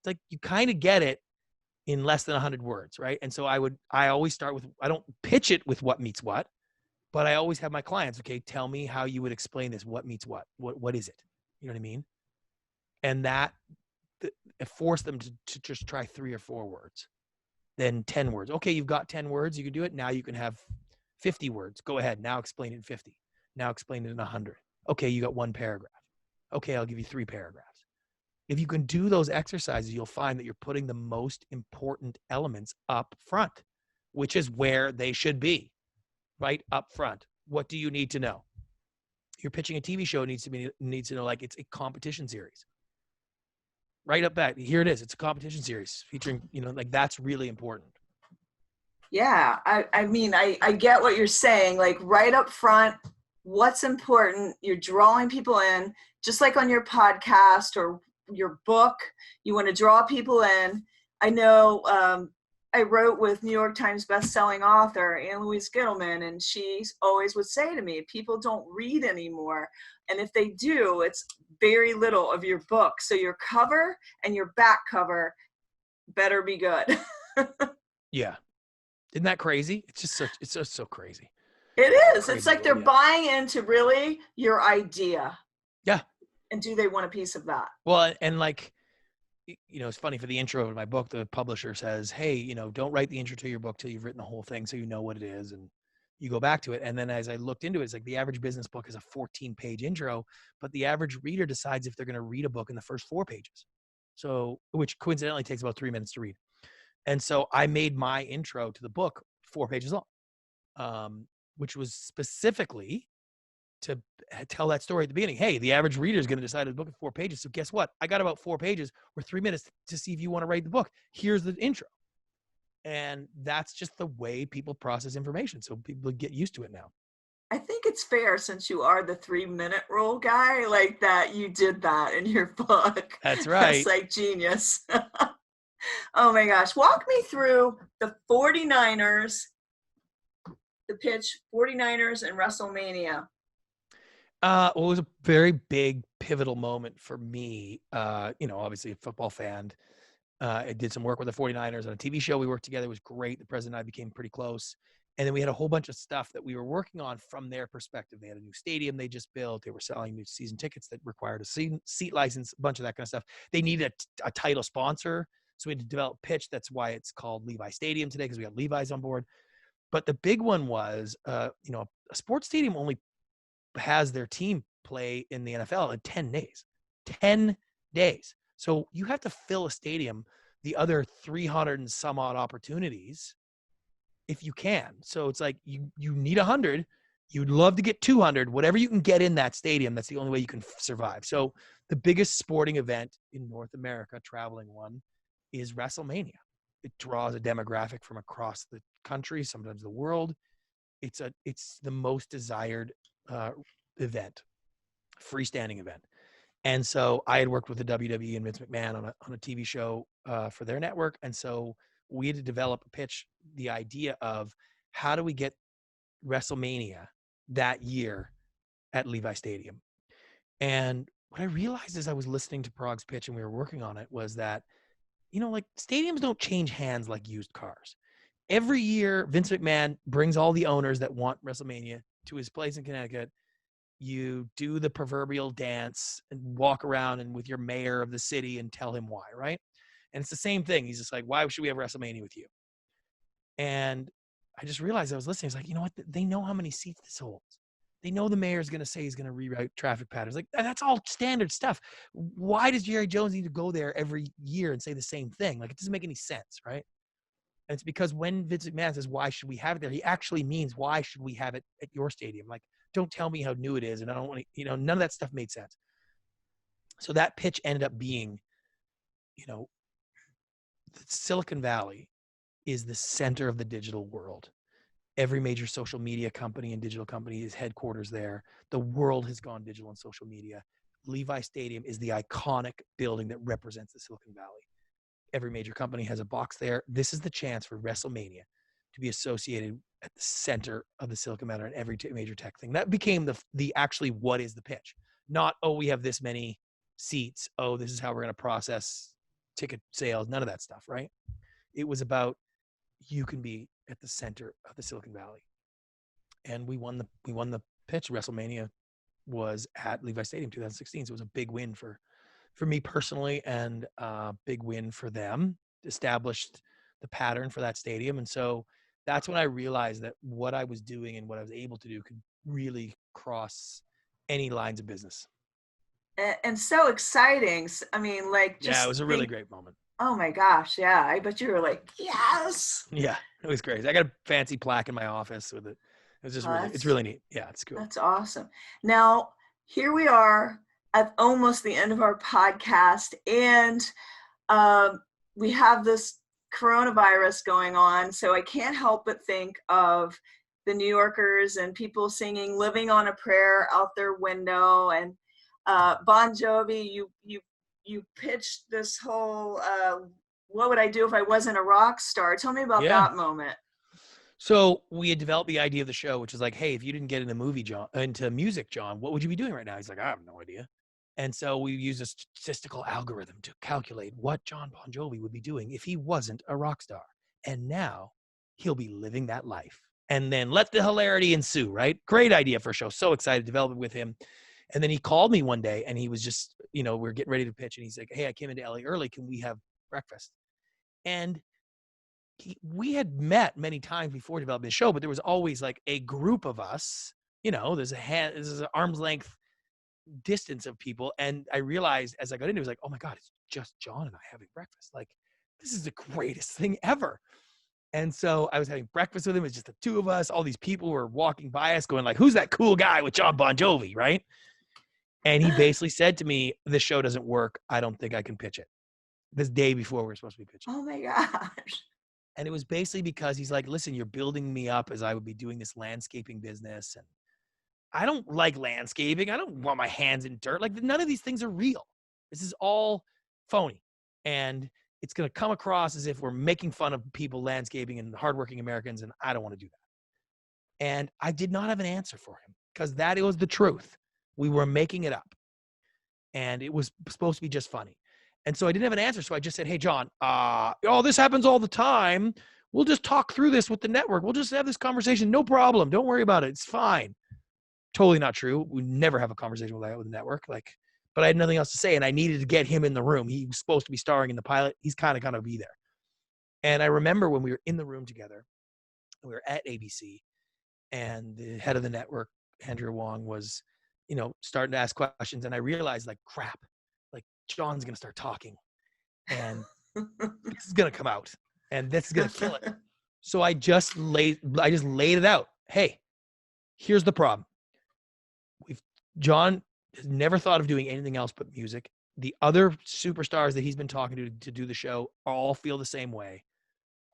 Speaker 2: It's like, you kind of get it in less than 100 words, right? And so I always start with, I don't pitch it with what meets what. But I always have my clients, okay, tell me how you would explain this. What meets what? What is it? You know what I mean? And that force them to just try 3 or 4 words, then 10 words. Okay, you've got 10 words. You can do it. Now you can have 50 words. Go ahead. Now explain it in 50. Now explain it in 100. Okay, you got 1 paragraph. Okay, I'll give you 3 paragraphs. If you can do those exercises, you'll find that you're putting the most important elements up front, which is where they should be. Right up front. What do you need to know? You're pitching a TV show, needs to know, like, it's a competition series. Right up back. Here it is. It's a competition series featuring, like, that's really important.
Speaker 1: Yeah. I mean, I get what you're saying. Like right up front, what's important. You're drawing people in, just like on your podcast or your book, you want to draw people in. I know, I wrote with New York Times bestselling author Anne Louise Gittleman, and she always would say to me, people don't read anymore. And if they do, it's very little of your book. So your cover and your back cover better be good.
Speaker 2: Yeah. Isn't that crazy? It's just so crazy.
Speaker 1: It is. It's like they're buying into really your idea.
Speaker 2: Yeah.
Speaker 1: And do they want a piece of that?
Speaker 2: Well, and like, it's funny, for the intro of my book, the publisher says, hey, don't write the intro to your book till you've written the whole thing, so you know what it is and you go back to it. And then as I looked into it, it's like the average business book is a 14-page intro, but the average reader decides if they're going to read a book in the first 4 pages. So, which coincidentally takes about 3 minutes to read. And so I made my intro to the book 4 pages long, which was specifically to tell that story at the beginning. Hey, the average reader is going to decide the book in 4 pages. So guess what? I got about 4 pages or 3 minutes to see if you want to write the book. Here's the intro. And that's just the way people process information. So people get used to it now.
Speaker 1: I think it's fair, since you are the 3-minute rule guy, like that you did that in your book.
Speaker 2: That's right.
Speaker 1: It's like genius. Oh my gosh. Walk me through the 49ers, the pitch, 49ers and WrestleMania.
Speaker 2: Well, it was a very big pivotal moment for me. Obviously a football fan. I did some work with the 49ers on a TV show. We worked together. It was great. The president and I became pretty close. And then we had a whole bunch of stuff that we were working on from their perspective. They had a new stadium they just built. They were selling new season tickets that required a seat license, a bunch of that kind of stuff. They needed a title sponsor. So we had to develop pitch. That's why it's called Levi Stadium today, because we got Levi's on board. But the big one was, a sports stadium only has their team play in the NFL in 10 days. 10 days. So you have to fill a stadium the other 300 and some odd opportunities if you can. So it's like you need 100. You'd love to get 200. Whatever you can get in that stadium, that's the only way you can survive. So the biggest sporting event in North America, traveling one, is WrestleMania. It draws a demographic from across the country, sometimes the world. It's the most desired event, freestanding event. And so I had worked with the WWE and Vince McMahon on a TV show for their network. And so we had to develop a pitch, the idea of how do we get WrestleMania that year at Levi Stadium. And what I realized as I was listening to Parag's pitch and we were working on it was that, stadiums don't change hands like used cars. Every year, Vince McMahon brings all the owners that want WrestleMania to his place in Connecticut. You do the proverbial dance and walk around and with your mayor of the city and tell him why, right? And it's the same thing. He's just like, why should we have WrestleMania with you? And I just realized I was listening. It's like, you know what? They know how many seats this holds. They know the mayor's going to say he's going to reroute traffic patterns. Like, that's all standard stuff. Why does Jerry Jones need to go there every year and say the same thing? Like, it doesn't make any sense, right? And it's because when Vince McMahon says, why should we have it there? He actually means, why should we have it at your stadium? Like, don't tell me how new it is. And I don't want to, none of that stuff made sense. So that pitch ended up being, Silicon Valley is the center of the digital world. Every major social media company and digital company is headquarters there. The world has gone digital on social media. Levi Stadium is the iconic building that represents the Silicon Valley. Every major company has a box there. This is the chance for WrestleMania to be associated at the center of the Silicon Valley and every major tech thing. That became the actually what is the pitch? Not, we have this many seats. This is how we're going to process ticket sales. None of that stuff, right? It was about, you can be at the center of the Silicon Valley. And we won the pitch. WrestleMania was at Levi Stadium 2016. So it was a big win for me personally, and a big win for them. Established the pattern for that stadium. And so that's when I realized that what I was doing and what I was able to do could really cross any lines of business.
Speaker 1: And so exciting. I mean,
Speaker 2: it was a really great moment.
Speaker 1: Oh my gosh. Yeah. I bet you were like, yes.
Speaker 2: Yeah, it was crazy. I got a fancy plaque in my office with it. It was just it's really neat. Yeah, it's cool.
Speaker 1: That's awesome. Now, here we are at almost the end of our podcast, and we have this coronavirus going on. So I can't help but think of the New Yorkers and people singing "Living on a Prayer" out their window, and Bon Jovi. You pitched this whole what would I do if I wasn't a rock star? Tell me about that moment.
Speaker 2: So we had developed the idea of the show, which is like, hey, if you didn't get into music, John, what would you be doing right now? He's like, I have no idea. And so we used a statistical algorithm to calculate what John Bon Jovi would be doing if he wasn't a rock star. And now he'll be living that life. And then let the hilarity ensue, right? Great idea for a show. So excited to develop it with him. And then he called me one day and he was just, we're getting ready to pitch. And he's like, hey, I came into LA early. Can we have breakfast? And we had met many times before developing the show, but there was always like a group of us, there's an arm's length distance of people. And I realized as I got into it, it was like, oh my God, it's just John and I having breakfast. Like, this is the greatest thing ever. And so I was having breakfast with him. It's just the two of us. All these people were walking by us going like, who's that cool guy with John Bon Jovi, right? And he basically said to me, this show doesn't work. I don't think I can pitch it. This day before we were supposed to be pitching.
Speaker 1: Oh my gosh.
Speaker 2: And it was basically because he's like, listen, you're building me up as I would be doing this landscaping business. And I don't like landscaping. I don't want my hands in dirt. Like, none of these things are real. This is all phony. And it's going to come across as if we're making fun of people landscaping and hardworking Americans. And I don't want to do that. And I did not have an answer for him because that was the truth. We were making it up. And it was supposed to be just funny. And so I didn't have an answer. So I just said, hey, John, this happens all the time. We'll just talk through this with the network. We'll just have this conversation. No problem. Don't worry about it. It's fine. Totally not true. We never have a conversation like that with the network. But I had nothing else to say. And I needed to get him in the room. He was supposed to be starring in the pilot. He's kind of going to be there. And I remember when we were in the room together, we were at ABC, and the head of the network, Andrew Wong, was, starting to ask questions. And I realized, like, crap, like, John's going to start talking and this is going to come out and this is going to kill it. So I just laid it out. Hey, here's the problem. John has never thought of doing anything else but music. The other superstars that he's been talking to do the show all feel the same way.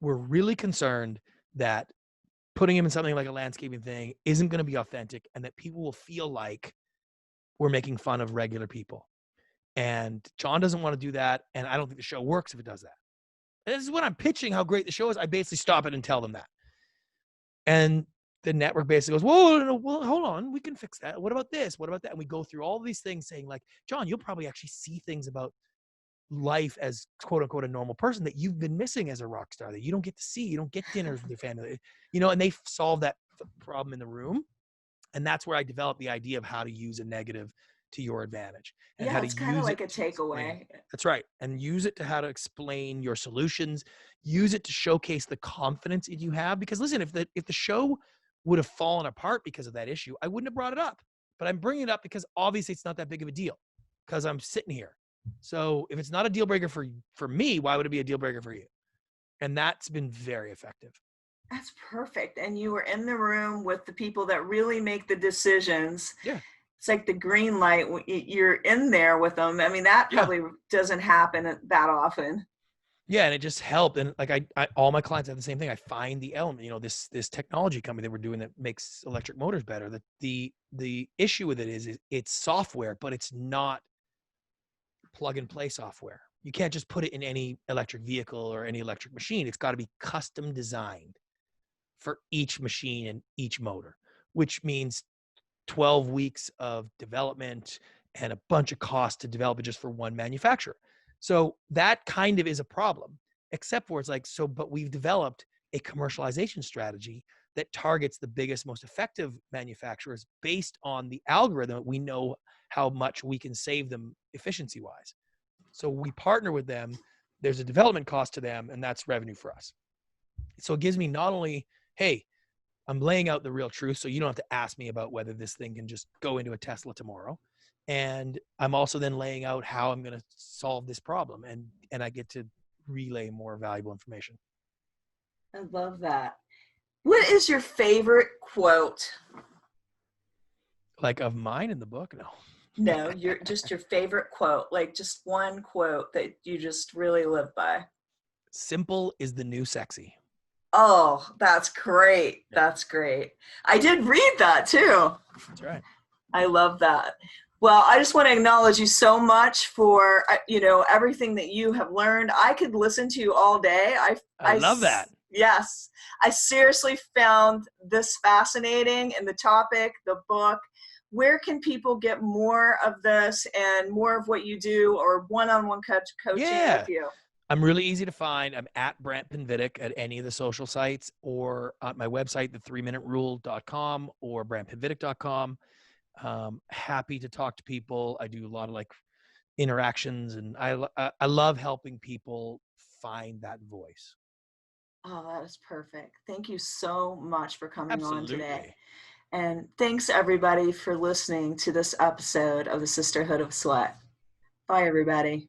Speaker 2: We're really concerned that putting him in something like a landscaping thing isn't going to be authentic and that people will feel like we're making fun of regular people. And John doesn't want to do that. And I don't think the show works if it does that. And this is when I'm pitching how great the show is. I basically stop it and tell them that. And the network basically goes, whoa, no, well, hold on. We can fix that. What about this? What about that? And we go through all these things saying like, John, you'll probably actually see things about life as quote unquote a normal person that you've been missing as a rock star that you don't get to see. You don't get dinners with your family, and they solve that problem in the room. And that's where I developed the idea of how to use a negative to your advantage and how to use it.
Speaker 1: It's kind of like a takeaway.
Speaker 2: That's right. And use it to how to explain your solutions, use it to showcase the confidence that you have. Because listen, if the show would have fallen apart because of that issue, I wouldn't have brought it up. But I'm bringing it up because obviously it's not that big of a deal because I'm sitting here. So if it's not a deal breaker for me, why would it be a deal breaker for you? And that's been very effective.
Speaker 1: That's perfect. And you were in the room with the people that really make the decisions.
Speaker 2: Yeah.
Speaker 1: It's like the green light. You're in there with them. I mean, that probably doesn't happen that often.
Speaker 2: Yeah, and it just helped. And like I all my clients have the same thing. I find the element, this technology company that we're doing that makes electric motors better. That the issue with it is it's software, but it's not plug and play software. You can't just put it in any electric vehicle or any electric machine. It's got to be custom designed for each machine and each motor, which means 12 weeks of development and a bunch of cost to develop it just for one manufacturer. So that kind of is a problem, except for it's like, but we've developed a commercialization strategy that targets the biggest, most effective manufacturers based on the algorithm. We know how much we can save them efficiency wise. So we partner with them. There's a development cost to them, and that's revenue for us. So it gives me not only, hey, I'm laying out the real truth, so you don't have to ask me about whether this thing can just go into a Tesla tomorrow. And I'm also then laying out how I'm going to solve this problem, and I get to relay more valuable information.
Speaker 1: I love that. What is your favorite quote?
Speaker 2: Like of mine in the book? No.
Speaker 1: No, your favorite quote, like just one quote that you just really live by.
Speaker 2: Simple is the new sexy.
Speaker 1: Oh, that's great. That's great. I did read that too.
Speaker 2: That's right.
Speaker 1: I love that. Well, I just want to acknowledge you so much for, everything that you have learned. I could listen to you all day.
Speaker 2: I love that.
Speaker 1: Yes. I seriously found this fascinating, and the topic, the book. Where can people get more of this and more of what you do, or one-on-one coaching with you?
Speaker 2: I'm really easy to find. I'm at Brant Pinvidic at any of the social sites, or on my website, the3minuterule.com or brantpinvidic.com. Happy to talk to people. I do a lot of like interactions, and I love helping people find that voice.
Speaker 1: Oh, that is perfect. Thank you so much for coming on today.
Speaker 2: Absolutely.
Speaker 1: And thanks everybody for listening to this episode of the Sisterhood of Sweat. Bye, everybody.